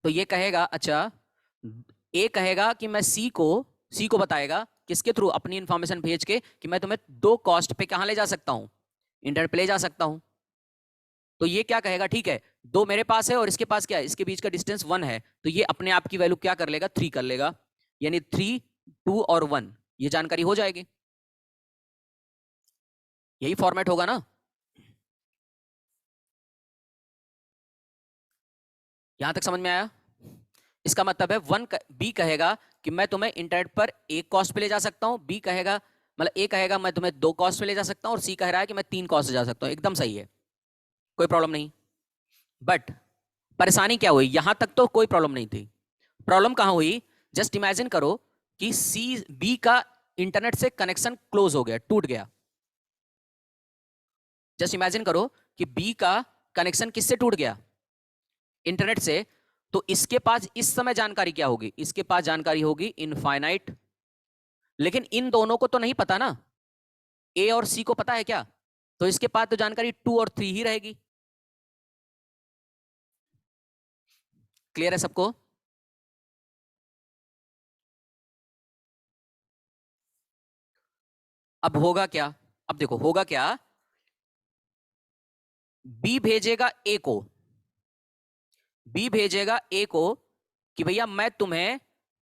तो ये कहेगा अच्छा, ए कहेगा कि मैं सी को बताएगा किसके थ्रू, अपनी इंफॉर्मेशन भेज के कि मैं तुम्हें 2 कॉस्ट पे कहां ले जा सकता हूं, इंटरनेट पे ले जा सकता हूं। तो ये क्या कहेगा, ठीक है, 2 मेरे पास है और इसके पास क्या है, इसके बीच का डिस्टेंस 1 है, तो ये अपने आप की वैल्यू क्या कर लेगा, 3 कर लेगा, यानी 3, 2 और 1, ये जानकारी हो जाएगी। यही फॉर्मेट होगा ना। यहां तक समझ में आया। इसका मतलब है बी कहेगा कि मैं तुम्हें इंटरनेट पर एक कॉस्ट पे ले जा सकता हूं, बी कहेगा, मतलब ए कहेगा मैं तुम्हें 2 कॉस्ट पे ले जा सकता हूं, और सी कह रहा है कि मैं 3 कॉस्ट से जा सकता हूं। एकदम सही है, कोई प्रॉब्लम नहीं। बट परेशानी क्या हुई, यहां तक तो कोई प्रॉब्लम नहीं थी। प्रॉब्लम कहां हुई, जस्ट इमेजिन करो कि सी बी का इंटरनेट से कनेक्शन क्लोज हो गया, टूट गया। जस्ट इमेजिन करो कि बी का कनेक्शन किससे टूट गया, इंटरनेट से। तो इसके पास इस समय जानकारी क्या होगी, इसके पास जानकारी होगी इनफाइनाइट। लेकिन इन दोनों को तो नहीं पता ना, ए और सी को पता है क्या, तो इसके पास तो जानकारी 2 और 3 ही रहेगी। क्लियर है सबको। अब होगा क्या, अब देखो होगा क्या, बी भेजेगा ए को, बी भेजेगा ए को कि भैया मैं तुम्हें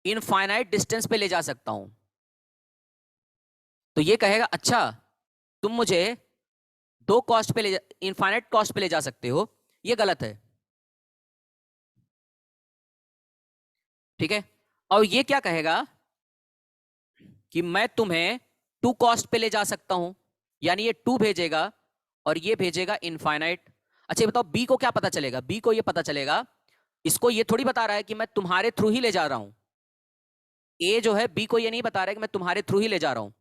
इनफाइनाइट डिस्टेंस पे ले जा सकता हूं। तो ये कहेगा अच्छा, तुम मुझे 2 कॉस्ट पे ले, इनफाइनाइट कॉस्ट पे ले जा सकते हो, ये गलत है। ठीक है। और ये क्या कहेगा कि मैं तुम्हें 2 कॉस्ट पे ले जा सकता हूं, यानी ये 2 भेजेगा और ये भेजेगा इनफाइनाइट। अच्छा ये बताओ बी को क्या पता चलेगा, बी को ये पता चलेगा, इसको ये थोड़ी बता रहा है कि मैं तुम्हारे थ्रू ही ले जा रहा हूं। ए जो है बी को ये नहीं बता रहा है कि मैं तुम्हारे थ्रू ही ले जा रहा हूं।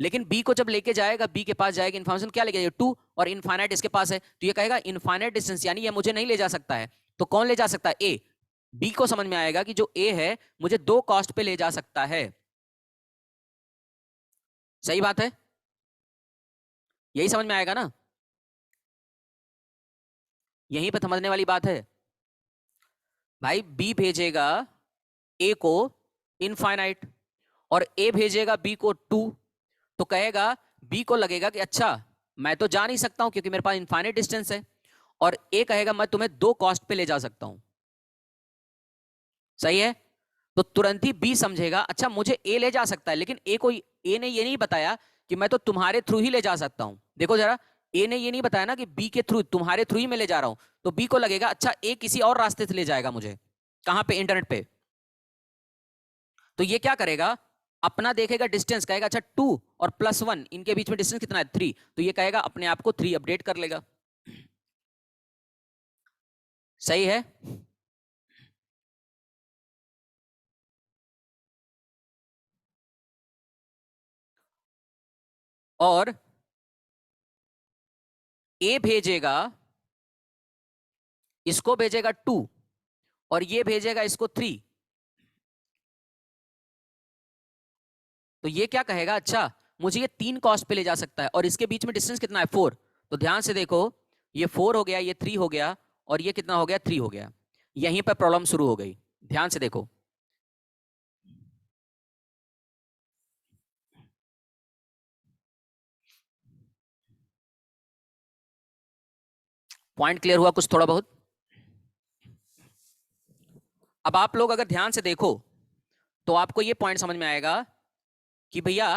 लेकिन बी को जब लेके जाएगा, बी के पास जाएगा, इन्फॉर्मेशन क्या लेके जाएगा, 2, और इनफाइनाइट इसके पास है, तो ये कहेगा इनफाइनाइट डिस्टेंस, यानी ये मुझे नहीं ले जा सकता है। तो कौन ले जा सकता है, ए। बी को समझ में आएगा कि जो ए है मुझे 2 कॉस्ट पे ले जा सकता है। सही बात है, यही समझ में आएगा ना, यहीं पे समझने वाली बात है। भाई बी भेजेगा ए को इनफाइनाइट और ए भेजेगा बी को 2, तो कहेगा, बी को लगेगा कि अच्छा मैं तो जा नहीं सकता हूं क्योंकि मेरे पास इनफाइनाइट डिस्टेंस है, और ए कहेगा मैं तुम्हें 2 कॉस्ट पे ले जा सकता हूं। सही है। तो तुरंत ही बी समझेगा अच्छा मुझे ए ले जा सकता है, लेकिन ए ने ये नहीं बताया कि मैं तो तुम्हारे थ्रू ही ले जा सकता हूं। देखो जरा, ए ने ये नहीं बताया ना कि बी के थ्रू, तुम्हारे थ्रू ही मैं ले जा रहा हूं। तो बी को लगेगा अच्छा ए किसी और रास्ते से ले जाएगा मुझे, कहां पे, इंटरनेट पे। तो ये क्या करेगा, अपना देखेगा डिस्टेंस, कहेगा अच्छा 2 और +1 इनके बीच में डिस्टेंस कितना है, 3, तो ये कहेगा अपने आप को 3 अपडेट कर लेगा। सही है। और ए भेजेगा, इसको भेजेगा 2 और ये भेजेगा इसको 3। तो ये क्या कहेगा, अच्छा मुझे ये 3 कॉस्ट पे ले जा सकता है और इसके बीच में डिस्टेंस कितना है, 4। तो ध्यान से देखो, ये 4 हो गया, ये 3 हो गया, और ये कितना हो गया, 3 हो गया। यहीं पर प्रॉब्लम शुरू हो गई। ध्यान से देखो, पॉइंट क्लियर हुआ कुछ थोड़ा बहुत। अब आप लोग अगर ध्यान से देखो तो आपको ये पॉइंट समझ में आएगा कि भैया,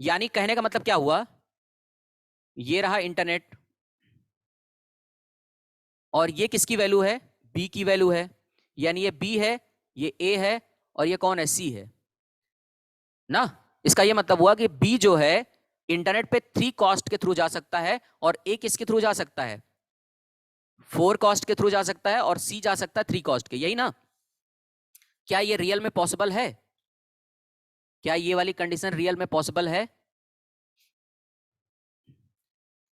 यानी कहने का मतलब क्या हुआ, ये रहा इंटरनेट, और ये किसकी वैल्यू है, बी की वैल्यू है, यानी ये बी है, ये ए है, और ये कौन है, सी है ना। इसका ये मतलब हुआ कि बी जो है इंटरनेट पे 3 कॉस्ट के थ्रू जा सकता है, और ए किसके थ्रू जा सकता है, 4 कॉस्ट के थ्रू जा सकता है, और सी जा सकता है 3 कॉस्ट के, यही ना। क्या ये रियल में पॉसिबल है, क्या ये वाली कंडीशन रियल में पॉसिबल है,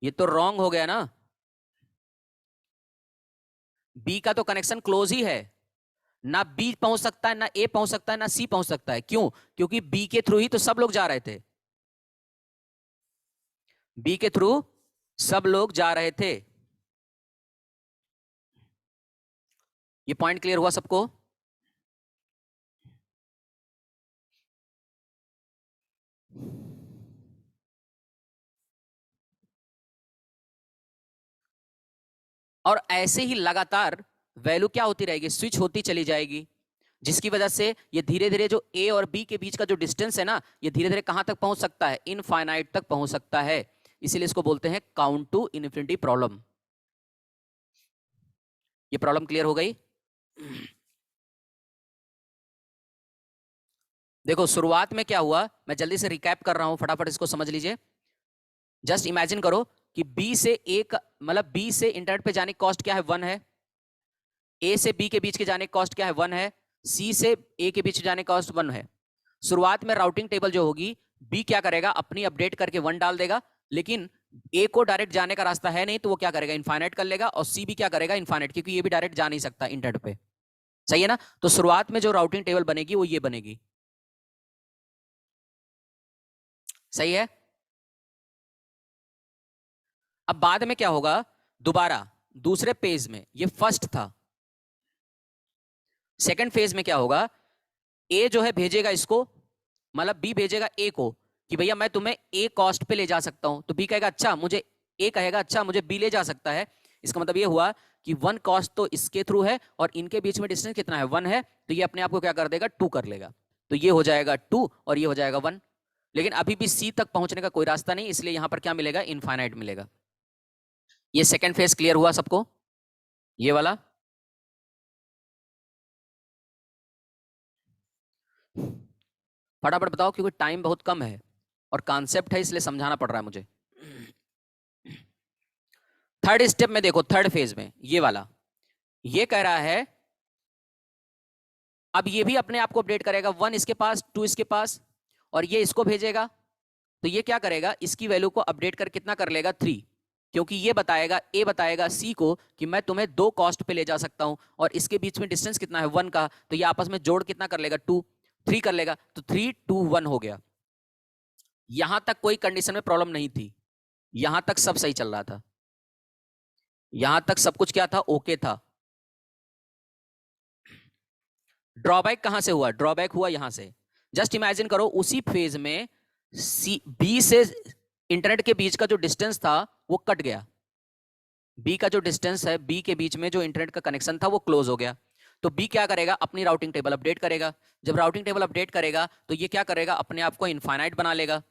ये तो रॉन्ग हो गया ना। बी का तो कनेक्शन क्लोज ही है, ना बी पहुंच सकता है, ना ए पहुंच सकता है, ना सी पहुंच सकता है। क्यों, क्योंकि बी के थ्रू ही तो सब लोग जा रहे थे, बी के थ्रू सब लोग जा रहे थे। ये पॉइंट क्लियर हुआ सबको? और ऐसे ही लगातार वैल्यू क्या होती रहेगी, स्विच होती चली जाएगी, जिसकी वजह से ये धीरे धीरे जो ए और बी के बीच का जो डिस्टेंस है ना, ये धीरे धीरे कहां तक पहुंच सकता है, इनफाइनाइट तक पहुंच सकता है। इसीलिए इसको बोलते हैं काउंट टू इन्फिनिटी प्रॉब्लम। ये प्रॉब्लम क्लियर हो गई? देखो शुरुआत में क्या हुआ, मैं जल्दी से रिकैप कर रहा हूं, फटाफट इसको समझ लीजिए। जस्ट इमेजिन करो कि बी से ए मतलब बी से इंटरनेट पे जाने की कॉस्ट क्या है, 1 है। ए से बी के बीच के जाने की कॉस्ट क्या है, 1 है। सी से ए के बीच जाने की कॉस्ट 1 है। शुरुआत में राउटिंग टेबल जो होगी, बी क्या करेगा, अपनी अपडेट करके 1 डाल देगा, लेकिन ए को डायरेक्ट जाने का रास्ता है नहीं, तो वो क्या करेगा, इनफाइनाइट कर लेगा। और सी भी क्या करेगा, इनफाइनाइट, क्योंकि ये भी डायरेक्ट जा नहीं सकता इंटरनेट पे। सही है ना? तो शुरुआत में जो राउटिंग टेबल बनेगी वो ये बनेगी। सही है? अब बाद में क्या होगा, दोबारा दूसरे पेज में, ये फर्स्ट था, सेकंड फेज में क्या होगा, ए जो है भेजेगा इसको, मतलब बी भेजेगा ए को कि भैया मैं तुम्हें ए कॉस्ट पे ले जा सकता हूं। तो बी कहेगा अच्छा मुझे, ए कहेगा अच्छा मुझे बी ले जा सकता है। इसका मतलब ये हुआ कि 1 कॉस्ट तो इसके थ्रू है और इनके बीच में डिस्टेंस कितना है, 1 है। तो ये अपने आप को क्या कर देगा, 2 कर लेगा। तो ये हो जाएगा 2 और ये हो जाएगा 1। लेकिन अभी भी सी तक पहुंचने का कोई रास्ता नहीं, इसलिए यहां पर क्या मिलेगा, इनफाइनाइट मिलेगा। ये सेकेंड फेज क्लियर हुआ सबको, ये वाला? फटाफट बताओ, क्योंकि टाइम बहुत कम है और कॉन्सेप्ट है, इसलिए समझाना पड़ रहा है मुझे। थर्ड स्टेप में देखो, थर्ड फेज में ये वाला, ये कह रहा है अब ये भी अपने आप को अपडेट करेगा, 1 इसके पास, 2 इसके पास, और ये इसको भेजेगा। तो ये क्या करेगा, इसकी वैल्यू को अपडेट कर कितना कर लेगा, 3। क्योंकि ये बताएगा, ए बताएगा सी को कि मैं तुम्हें 2 कॉस्ट पे ले जा सकता हूं और इसके बीच में डिस्टेंस कितना है, 1 का। तो ये आपस में जोड़ कितना कर लेगा, 2, 3 कर लेगा। तो 3 2 1 हो गया। यहां तक कोई कंडीशन में प्रॉब्लम नहीं थी, यहां तक सब सही चल रहा था, यहां तक सब कुछ क्या था, ओके था। ड्रॉबैक कहां से हुआ, ड्रॉबैक हुआ यहां से। जस्ट इमेजिन करो, उसी फेज में सी बी से इंटरनेट के बीच का जो डिस्टेंस था वो कट गया। बी का जो डिस्टेंस है, बी के बीच में जो इंटरनेट का कनेक्शन था वो क्लोज हो गया। तो बी क्या करेगा, अपनी राउटिंग टेबल अपडेट करेगा। जब राउटिंग टेबल अपडेट करेगा तो ये क्या करेगा, अपने आप को इनफाइनाइट बना लेगा।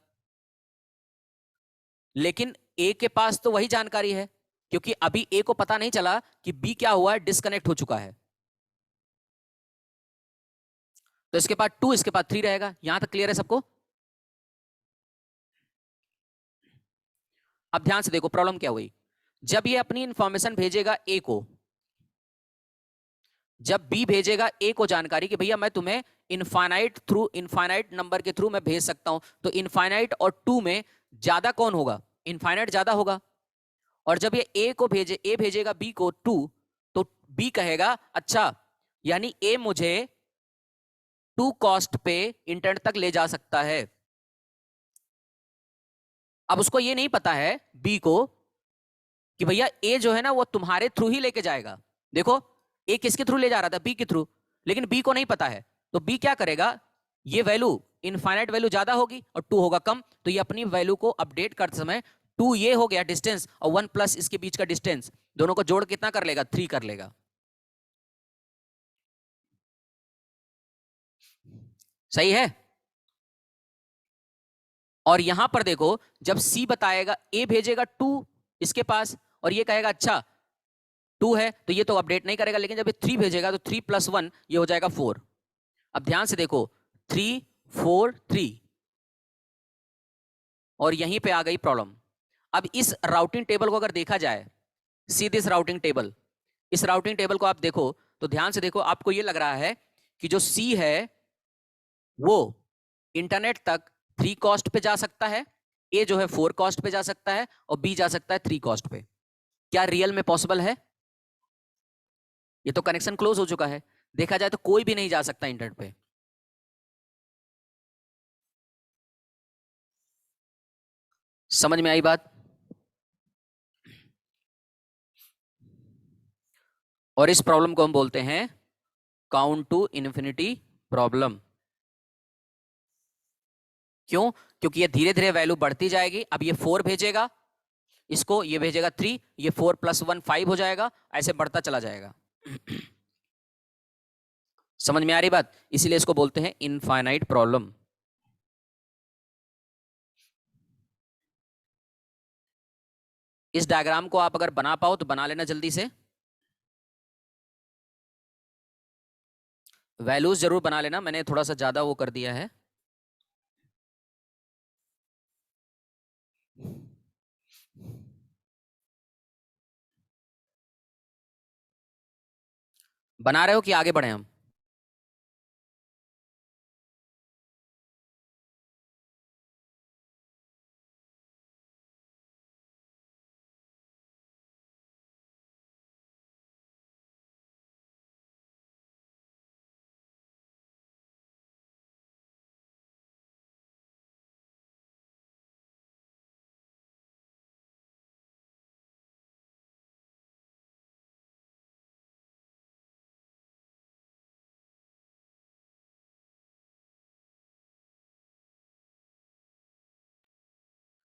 लेकिन ए के पास तो वही जानकारी है, क्योंकि अभी ए को पता नहीं चला कि बी क्या हुआ है, डिस्कनेक्ट हो चुका है। तो इसके पास 2, इसके पास 3 रहेगा। यहां तक क्लियर है सबको? अब ध्यान से देखो प्रॉब्लम क्या हुई। जब ये अपनी इंफॉर्मेशन भेजेगा ए को, जब बी भेजेगा ए को जानकारी कि भैया मैं तुम्हें इनफाइनाइट थ्रू, इनफाइनाइट नंबर के थ्रू मैं भेज सकता हूं, तो इनफाइनाइट और 2 में ज्यादा कौन होगा, इनफाइनाइट ज्यादा होगा। और जब ये ए को भेजे, ए भेजेगा बी को 2, तो बी कहेगा अच्छा, यानी ए मुझे 2 कॉस्ट पे इंटरनेट तक ले जा सकता है। अब उसको ये नहीं पता है बी को कि भैया ए जो है ना वो तुम्हारे थ्रू ही लेके जाएगा। देखो, ए किसके थ्रू ले जा रहा था, बी के थ्रू, लेकिन बी को नहीं पता है। तो बी क्या करेगा, ये वैल्यू इनफाइनाइट वैल्यू ज्यादा होगी और 2 होगा कम, तो ये अपनी वैल्यू को अपडेट करते समय 2 ये हो गया डिस्टेंस और 1 प्लस इसके बीच का डिस्टेंस, दोनों को जोड़ कितना कर लेगा, 3 कर लेगा। सही है? और यहां पर देखो, जब सी बताएगा, ए भेजेगा 2 इसके पास और ये कहेगा अच्छा 2 है, तो ये तो अपडेट नहीं करेगा। लेकिन जब ये 3 भेजेगा तो 3 + 1 ये हो जाएगा 4। अब ध्यान से देखो, 3 4 3, और यहीं पे आ गई प्रॉब्लम। अब इस राउटिंग टेबल को अगर देखा जाए, सी दिस राउटिंग टेबल, इस राउटिंग टेबल को आप देखो तो ध्यान से देखो, आपको ये लग रहा है कि जो सी है वो इंटरनेट तक 3 कॉस्ट पे जा सकता है, ए जो है 4 कॉस्ट पे जा सकता है और बी जा सकता है 3 कॉस्ट पे। क्या रियल में पॉसिबल है? ये तो कनेक्शन क्लोज हो चुका है, देखा जाए तो कोई भी नहीं जा सकता इंटरनेट पे। समझ में आई बात? और इस प्रॉब्लम को हम बोलते हैं काउंट टू इन्फिनिटी प्रॉब्लम। क्यों? क्योंकि ये धीरे धीरे वैल्यू बढ़ती जाएगी। अब ये 4 भेजेगा, इसको ये भेजेगा 3, ये 4 + 1 5 हो जाएगा, ऐसे बढ़ता चला जाएगा। समझ में आ रही बात? इसीलिए इसको बोलते हैं इनफाइनाइट प्रॉब्लम। इस डायग्राम को आप अगर बना पाओ तो बना लेना जल्दी से। वैल्यूज जरूर बना लेना, मैंने थोड़ा सा ज्यादा वो कर दिया है। बना रहे हो कि आगे बढ़े हम?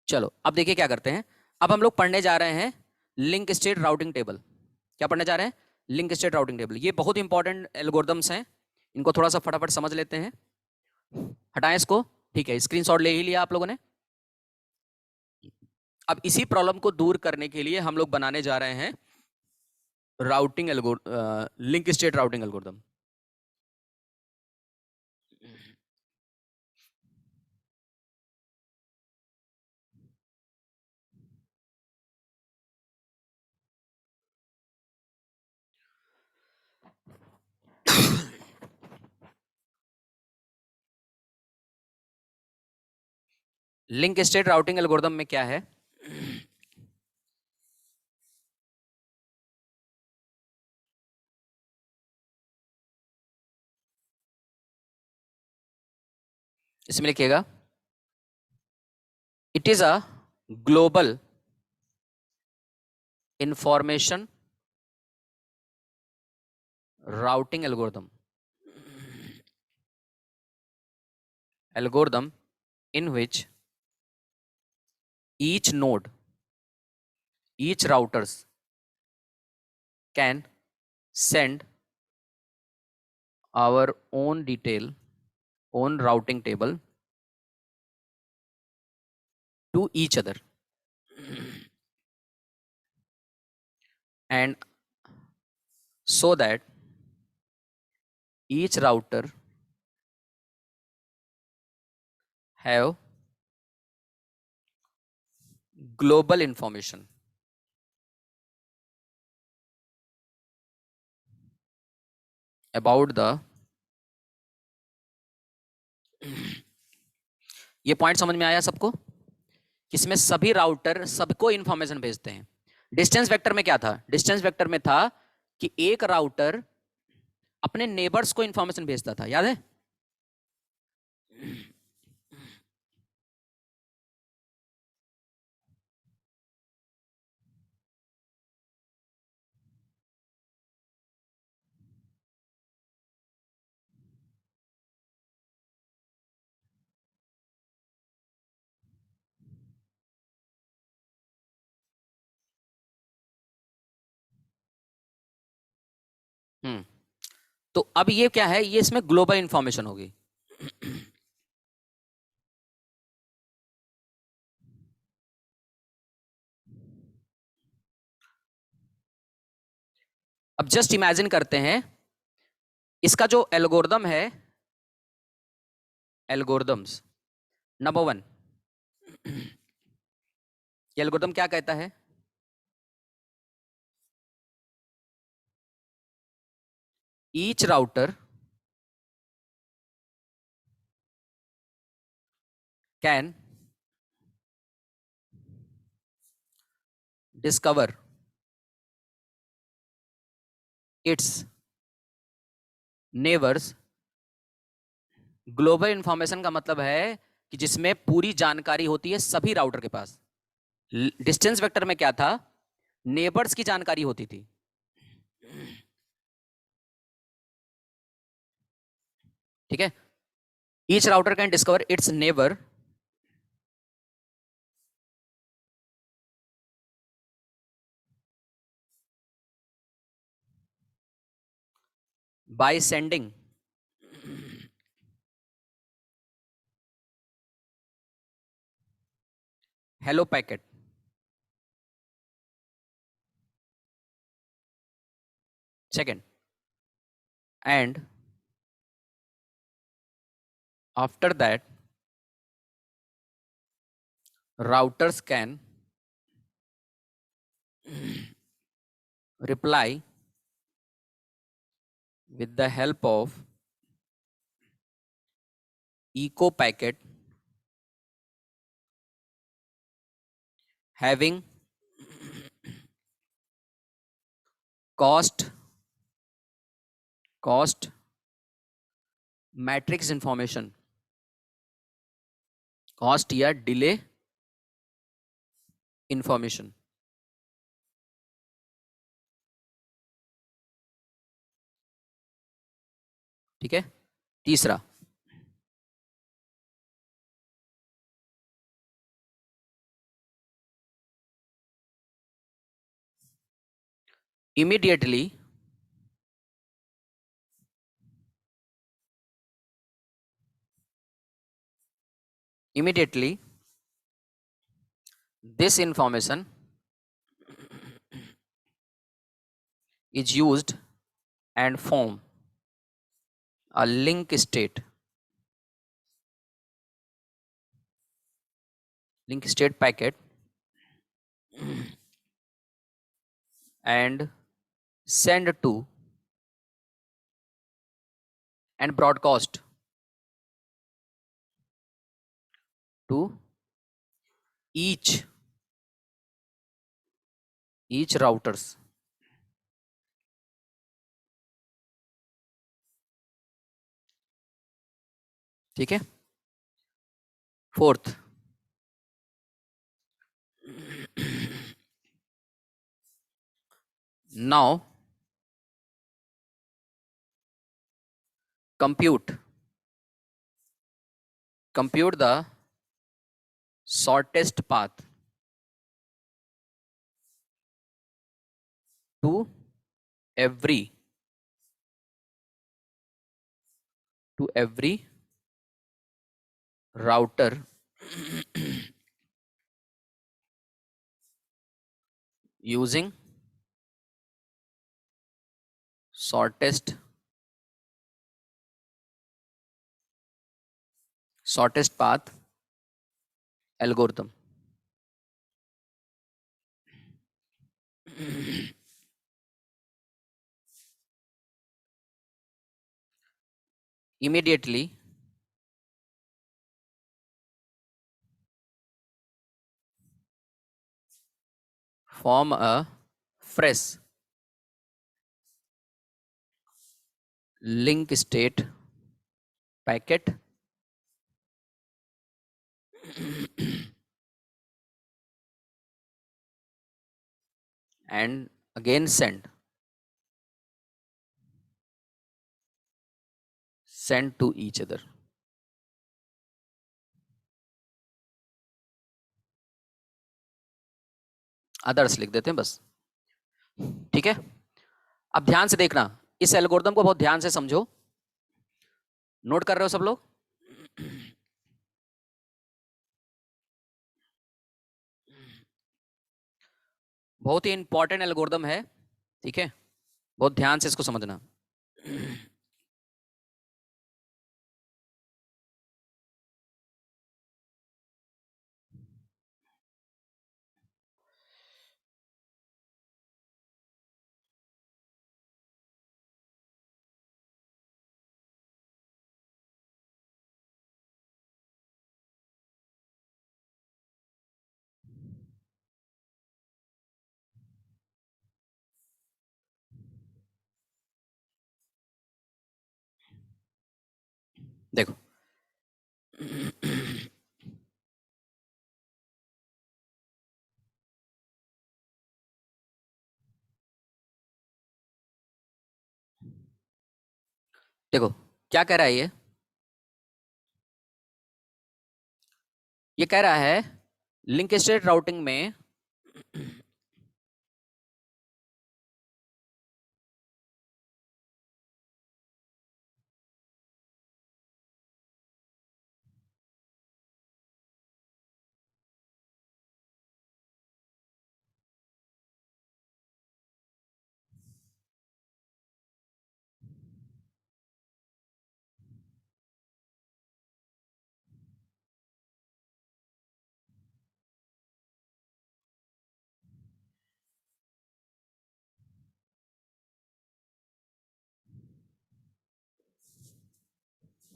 चलो अब देखिए क्या करते हैं। अब हम लोग पढ़ने जा रहे हैं लिंक स्टेट राउटिंग टेबल। क्या पढ़ने जा रहे हैं? Link state routing table. ये बहुत इंपॉर्टेंट एल्गोरिदम्स हैं, इनको थोड़ा सा फटाफट समझ लेते हैं। हटाएं इसको। ठीक है, स्क्रीनशॉट ले ही लिया आप लोगों ने। अब इसी प्रॉब्लम को दूर करने के लिए हम लोग बनाने जा रहे हैं routing link state routing algorithm. Link state routing algorithm में क्या है? इसमें लिखिएगा, it is a global information routing algorithm in which each node, each routers can send our own routing table to each other, and so that each router have global information about the ये point समझ में आया सबको? इसमें सभी router सबको information भेजते हैं। डिस्टेंस वेक्टर में क्या था? डिस्टेंस वेक्टर में था कि एक राउटर अपने नेबर्स को इंफॉर्मेशन भेजता था, याद है? हम्म। तो अब ये क्या है? ये इसमें ग्लोबल इंफॉर्मेशन होगी। अब जस्ट इमेजिन करते हैं, इसका जो एल्गोरिदम है, एल्गोरिदम्स नंबर 1, ये एल्गोरिदम क्या कहता है? Each router can discover it's neighbours. Global information का मतलब है कि जिसमें पूरी जानकारी होती है सभी राउटर के पास। डिस्टेंस वेक्टर में क्या था? नेबर्स की जानकारी होती थी। ठीक है, each router can discover it's neighbour by sending hello packet. Second, and after that routers can reply with the help of echo packet having cost cost matrix information, cost या delay information. ठीक है, तीसरा, immediately immediately this information is used and form a link state packet and send to and broadcast to each routers. ठीक है, fourth, now compute the shortest path to every router using shortest path algorithm. Immediately form a fresh link state packet and again send to each other. Others लिख देते हैं बस. ठीक है, अब ध्यान से देखना, इस एल्गोरिथम को बहुत ध्यान से समझो. नोट कर रहे हो सब लोग? बहुत ही इंपॉर्टेंट एल्गोरिथम है. ठीक है, बहुत ध्यान से इसको समझना. देखो, देखो क्या कह रहा है ये. ये कह रहा है लिंक स्टेट राउटिंग में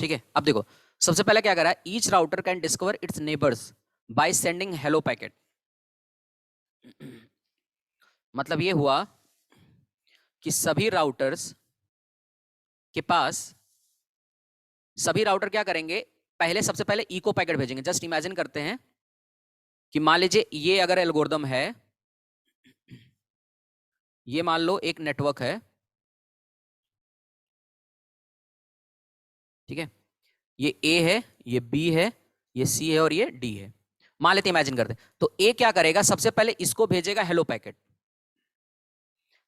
ठीक है, अब देखो सबसे पहले क्या करा है, each router can discover it's neighbours by sending hello packet. मतलब ये हुआ कि सभी राउटर क्या करेंगे, पहले सबसे पहले इको पैकेट भेजेंगे। जस्ट इमेजिन करते हैं कि मान लीजिए ये अगर एल्गोरिदम है, ये मान लो एक नेटवर्क है, ठीक है, ये ए है, ये बी है, ये सी है और ये डी है, मान लेते इमेजिन करते हैं। तो ए क्या करेगा, सबसे पहले इसको भेजेगा हेलो पैकेट।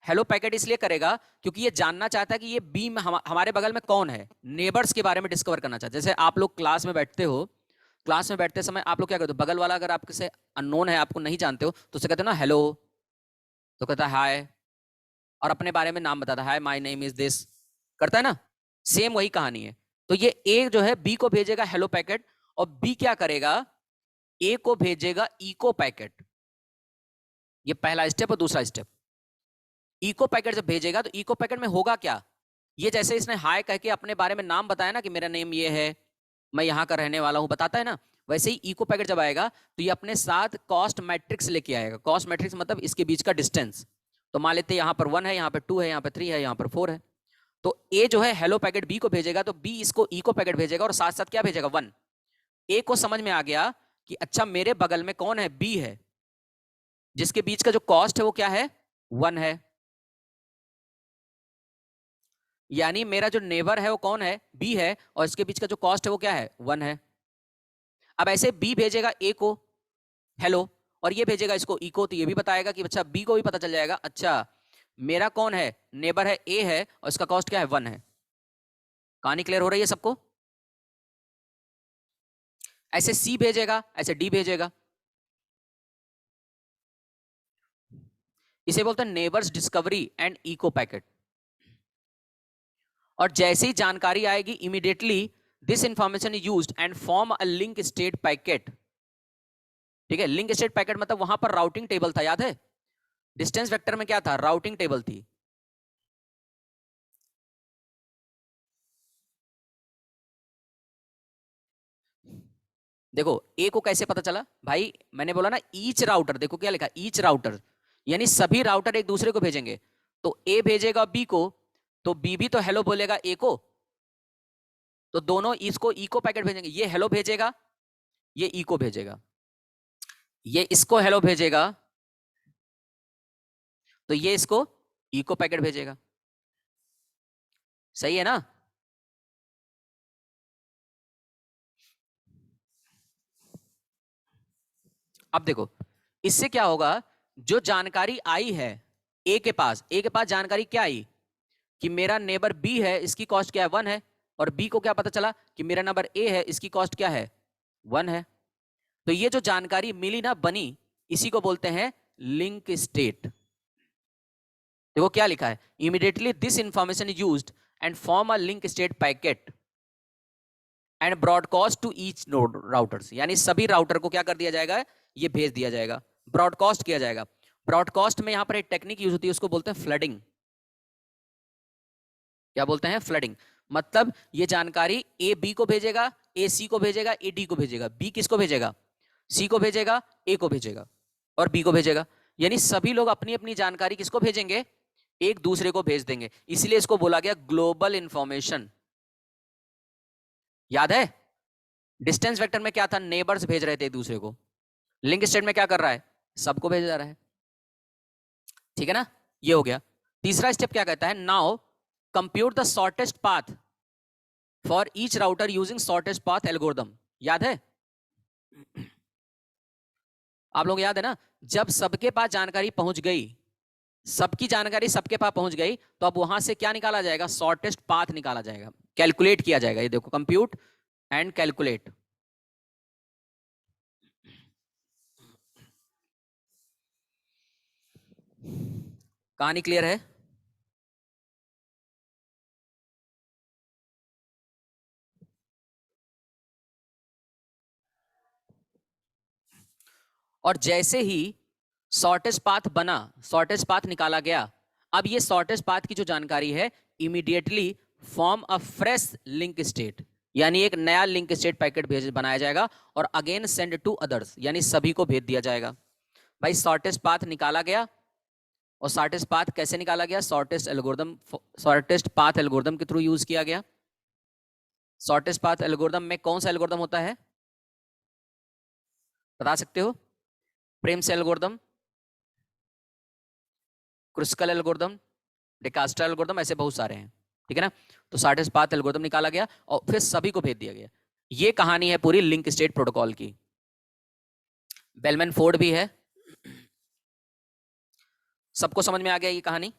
हेलो पैकेट इसलिए करेगा क्योंकि ये जानना चाहता है कि ये बी में हमारे बगल में कौन है, नेबर्स के बारे में डिस्कवर करना चाहता है। जैसे आप लोग क्लास में बैठते हो, क्लास में बैठते समय आप लोग क्या करते हो, बगल वाला अगर आपके से अननोन है, आपको नहीं जानते हो, तो उसे कहते हो ना हेलो, तो कहता है हाय, और अपने बारे में नाम बताता है, hi my name is this, करता है ना। सेम वही कहानी है। तो ये ए जो है बी को भेजेगा हेलो पैकेट, और बी क्या करेगा, ए को भेजेगा इको पैकेट। ये पहला स्टेप। और दूसरा स्टेप, इको पैकेट जब भेजेगा तो इको पैकेट में होगा क्या, ये जैसे इसने हाय कह के अपने बारे में नाम बताया ना कि मेरा नेम ये है, मैं यहाँ का रहने वाला हूँ, बताता है ना, वैसे ही इको पैकेट जब आएगा तो ये अपने साथ कॉस्ट मैट्रिक्स लेके आएगा। कॉस्ट मैट्रिक्स मतलब इसके बीच का डिस्टेंस। तो मान लेते हैं यहाँ पर 1 है, यहाँ पर 2 है, यहाँ पर 3 है, यहाँ पर 4 है। तो ए जो है हेलो पैकेट बी को भेजेगा, तो बी इसको इको पैकेट भेजेगा और साथ साथ क्या भेजेगा, 1। ए को समझ में आ गया कि अच्छा मेरे बगल में कौन है, बी है, जिसके बीच का जो कॉस्ट है वो क्या है, 1 है। यानी मेरा जो नेबर है वो कौन है, बी है, और इसके बीच का जो कॉस्ट है वो क्या है, 1 है। अब ऐसे बी भेजेगा ए को हेलो, और ये भेजेगा इसको इको, तो ये भी बताएगा कि अच्छा बी को भी पता चल जाएगा, अच्छा मेरा कौन है, नेबर है ए है, और इसका कॉस्ट क्या है, 1 है। कहानी क्लियर हो रही है सबको। ऐसे सी भेजेगा, ऐसे डी भेजेगा। इसे बोलते हैं neighbours discovery and echo packet. और जैसे ही जानकारी आएगी, immediately this information is used and form a link state packet. ठीक है, लिंक स्टेट पैकेट मतलब वहां पर राउटिंग टेबल था, याद है, डिस्टेंस वेक्टर में क्या था, राउटिंग टेबल थी। देखो ए को कैसे पता चला भाई, मैंने बोला ना ईच राउटर, देखो क्या लिखा, ईच राउटर, यानी सभी राउटर एक दूसरे को भेजेंगे। तो ए भेजेगा बी को, तो बी भी तो हेलो बोलेगा ए को, तो दोनों इसको इको पैकेट भेजेंगे। ये हेलो भेजेगा, ये इको भेजेगा, ये इसको हेलो भेजेगा, तो ये इसको इको पैकेट भेजेगा। सही है ना। अब देखो इससे क्या होगा, जो जानकारी आई है ए के पास जानकारी क्या आई कि मेरा नेबर बी है, इसकी कॉस्ट क्या है, 1 है, और बी को क्या पता चला कि मेरा नंबर ए है, इसकी कॉस्ट क्या है, 1 है। तो ये जो जानकारी मिली ना, बनी, इसी को बोलते हैं लिंक स्टेट। देखो क्या लिखा है, immediately this information is used and form a link state packet and broadcast to each node routers. यानी सभी राउटर को क्या कर दिया जाएगा, ये भेज दिया जाएगा, ब्रॉडकास्ट किया जाएगा। ब्रॉडकास्ट में यहां पर एक टेक्निक यूज होती है, उसको बोलते हैं फ्लडिंग। क्या बोलते हैं, फ्लडिंग। मतलब ये जानकारी ए बी को भेजेगा, ए सी को भेजेगा, ए डी को भेजेगा, बी किसको भेजेगा, सी को भेजेगा, ए को भेजेगा और बी को भेजेगा। यानी सभी लोग अपनी अपनी जानकारी किसको भेजेंगे, एक दूसरे को भेज देंगे। इसलिए इसको बोला गया ग्लोबल इंफॉर्मेशन। याद है डिस्टेंस वेक्टर में क्या था, नेबर्स भेज रहे थे एक दूसरे को, लिंक स्टेट में क्या कर रहा है, सबको भेजा जा रहा है। ठीक है ना, ये हो गया। तीसरा स्टेप क्या कहता है, now compute the shortest path for each router using shortest path algorithm. याद है आप लोग याद है ना, जब सबके पास जानकारी पहुंच गई, सबकी जानकारी सबके पास पहुंच गई, तो अब वहां से क्या निकाला जाएगा, शॉर्टेस्ट पाथ निकाला जाएगा, कैलकुलेट किया जाएगा। ये देखो, कंप्यूट एंड कैलकुलेट। कहानी क्लियर है? और जैसे ही शॉर्टेस्ट पाथ बना, शॉर्टेस्ट पाथ निकाला गया, अब ये शॉर्टेस्ट पाथ की जो जानकारी है, immediately form a fresh link state, यानी एक नया लिंक स्टेट पैकेट भेज बनाया जाएगा, और अगेन सेंड टू अदर्स, यानी सभी को भेज दिया जाएगा। भाई शॉर्टेस्ट पाथ निकाला गया, और शॉर्टेस्ट पाथ कैसे निकाला गया, shortest algorithm, shortest path algorithm के थ्रू यूज किया गया। शॉर्टेस्ट पाथ एल्गोरिदम में कौन सा एल्गोरिदम होता है, बता सकते हो? प्रेम से एल्गोरिदम, क्रुस्कल एल्गोरिदम, डिकास्ट्रा एल्गोरिदम, ऐसे बहुत सारे हैं। ठीक है ना? तो शॉर्टेस्ट पाथ एल्गोरिदम निकाला गया और फिर सभी को भेज दिया गया। ये कहानी है पूरी लिंक स्टेट प्रोटोकॉल की। बेलमैन फोर्ड भी है। सबको समझ में आ गया ये कहानी?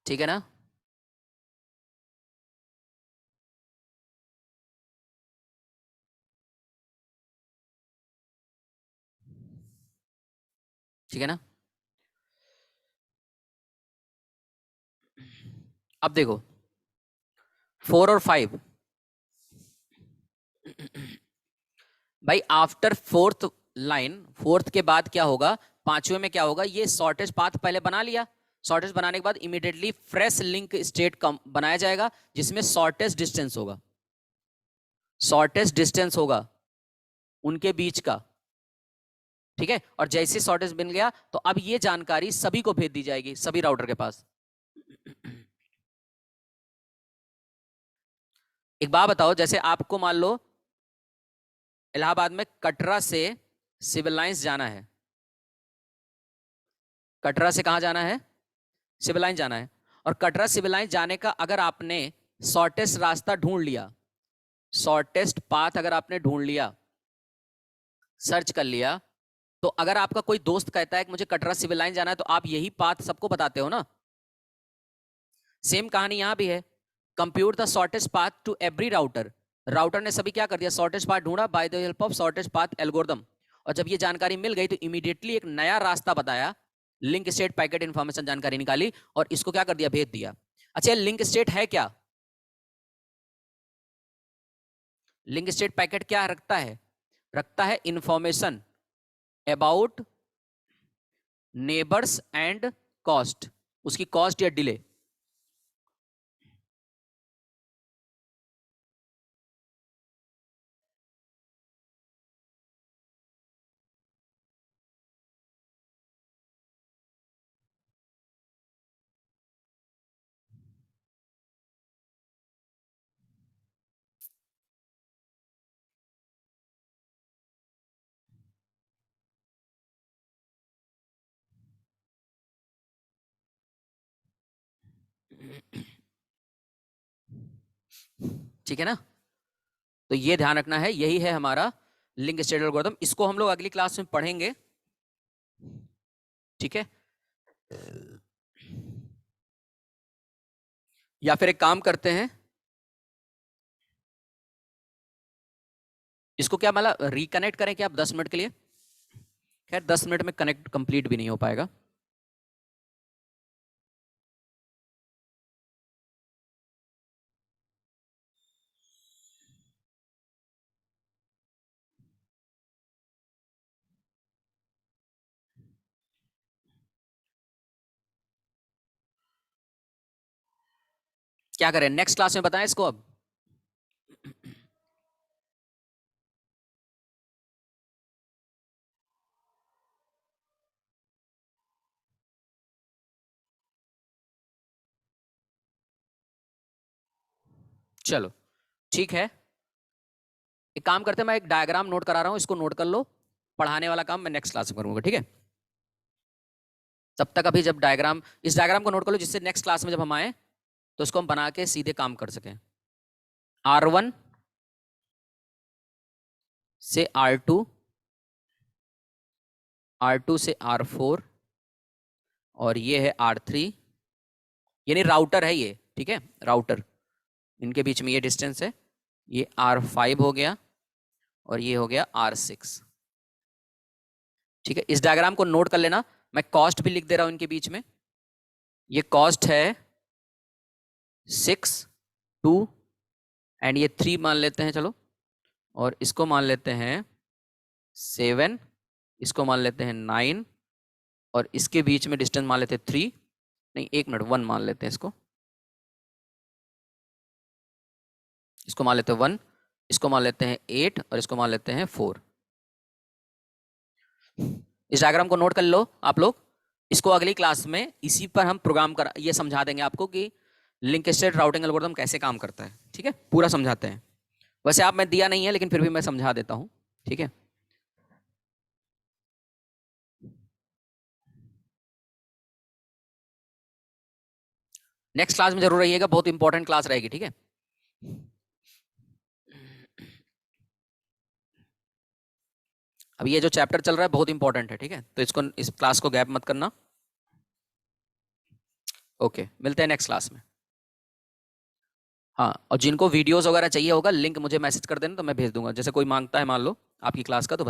ठीक है ना? ठीक है ना? अब देखो, 4 और 5, भाई आफ्टर फोर्थ लाइन, फोर्थ के बाद क्या होगा, पांचवें में क्या होगा, ये शॉर्टेस्ट पाथ पहले बना लिया, शॉर्टेस्ट बनाने के बाद इमीडिएटली फ्रेश लिंक स्टेट बनाया जाएगा, जिसमें शॉर्टेस्ट डिस्टेंस होगा, शॉर्टेस्ट डिस्टेंस होगा उनके बीच का। ठीक है? और जैसे शॉर्टेज बन गया, तो अब ये जानकारी सभी को भेज दी जाएगी, सभी राउटर के पास। एक बात बताओ, जैसे आपको मान लो इलाहाबाद में कटरा से सिविल लाइंस जाना है, कटरा से कहां जाना है, सिविल लाइन जाना है, और कटरा सिविल लाइन जाने का अगर आपने शॉर्टेस्ट रास्ता ढूंढ लिया, शॉर्टेस्ट पाथ अगर आपने ढूंढ लिया, सर्च कर लिया, तो अगर आपका कोई दोस्त कहता है कि मुझे कटरा सिविल लाइन जाना है, तो आप यही पाथ सबको बताते हो ना। सेम कहानी यहां भी है, compute the shortest path to every router, router ने सभी क्या कर दिया, शॉर्टेस्ट पाथ ढूंढा by the help of shortest path algorithm, और जब ये जानकारी मिल गई तो इमीडिएटली एक नया रास्ता बताया, लिंक स्टेट पैकेट इंफॉर्मेशन जानकारी निकाली, और इसको क्या कर दिया, भेज दिया। अच्छा, लिंक स्टेट है क्या, लिंक स्टेट पैकेट क्या रखता है, रखता है information about neighbours and cost, उसकी कॉस्ट या डिले। ठीक है ना? तो ये ध्यान रखना है, यही है हमारा लिंक स्टेट एल्गोरिथम, इसको हम लोग अगली क्लास में पढ़ेंगे। ठीक है? या फिर एक काम करते हैं, इसको क्या मतलब रिकनेक्ट करें क्या आप 10 मिनट के लिए? खैर 10 मिनट में कनेक्ट कंप्लीट भी नहीं हो पाएगा। क्या करें, नेक्स्ट क्लास में बताएं इसको अब? चलो ठीक है, एक काम करते हैं, मैं एक डायग्राम नोट करा रहा हूं, इसको नोट कर लो। पढ़ाने वाला काम मैं नेक्स्ट क्लास में करूंगा, ठीक है? तब तक अभी जब डायग्राम, इस डायग्राम को नोट कर लो, जिससे नेक्स्ट क्लास में जब हम आए तो इसको हम बना के सीधे काम कर सकें। R1 से R2, R2 से R4, और ये है R3, यानी राउटर है ये, ठीक है? राउटर, इनके बीच में ये डिस्टेंस है। ये R5 हो गया और ये हो गया R6, ठीक है? इस डायग्राम को नोट कर लेना, मैं कॉस्ट भी लिख दे रहा हूं इनके बीच में। ये कॉस्ट है 6, 2 एंड ये 3 मान लेते हैं, चलो, और इसको मान लेते हैं 7, इसको मान लेते हैं 9, और इसके बीच में डिस्टेंस मान लेते हैं 3, नहीं 1 मिनट, 1 मान लेते हैं इसको, इसको मान लेते हैं 1, इसको मान लेते हैं 8, और इसको मान लेते हैं 4। इस डायग्राम को नोट कर लो आप लोग। इसको अगली क्लास में इसी पर हम प्रोग्राम कर ये समझा देंगे आपको कि लिंक स्टेट राउटिंग एल्गोरिथम कैसे काम करता है, ठीक है? पूरा समझाते हैं। वैसे आप में दिया नहीं है, लेकिन फिर भी मैं समझा देता हूं, ठीक है? नेक्स्ट क्लास में जरूर रहिएगा, बहुत इंपॉर्टेंट क्लास रहेगी, ठीक है? अभी ये जो चैप्टर चल रहा है बहुत इंपॉर्टेंट है, ठीक है? तो इसको, इस क्लास को गैप मत करना। ओके, मिलते हैं नेक्स्ट क्लास में। हाँ, और जिनको वीडियोस वगैरह चाहिए होगा, लिंक मुझे मैसेज कर देना तो मैं भेज दूंगा। जैसे कोई मांगता है मान लो आपकी क्लास का, तो बता